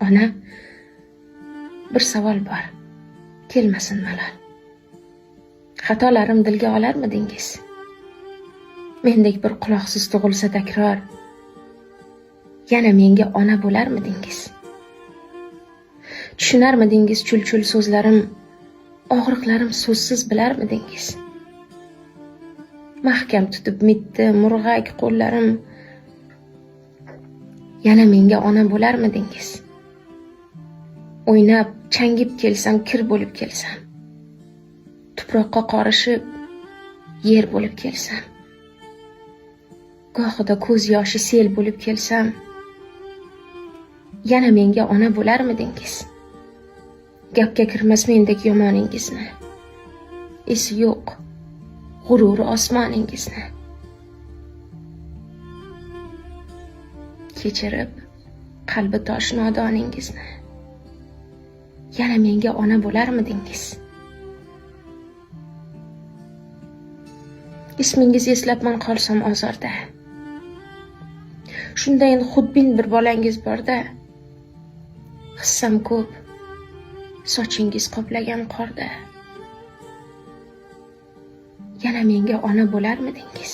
Ona, bir savol bor. Kelmasin malol. Xatolarim dilga olarmidingiz? Mendek bir quloqsiz tug'ilsa takror, yana menga ona bo'larmidingiz? Tushunarmidingiz chul-chul so'zlarim, og'riqlarim so'zsiz bilarmidingiz? Mahkam tutib mitti murg'ak qo'llarim, yana menga ona bo'larmidingiz? O'ynab, changib kelsam, kir bo'lib kelsam, tuproqqa qorishib, yer bo'lib kelsam, gohida ko'z yoshi sel bo'lib kelsam, yana menga ona bo'larmidingiz? Gapga kirmas mendek yomoningizni, esi yo'q g'ururi osmoningizni kechirib, qalbi tosh nodoningizni, yana menga ona bo'larmidingiz? Ismingizni eslabman qolsam ozorda, shundayin xudbin bir bolangiz borda, hissam ko'p, sochingiz qoplagan qorda, yana menga ona bo'larmidingiz?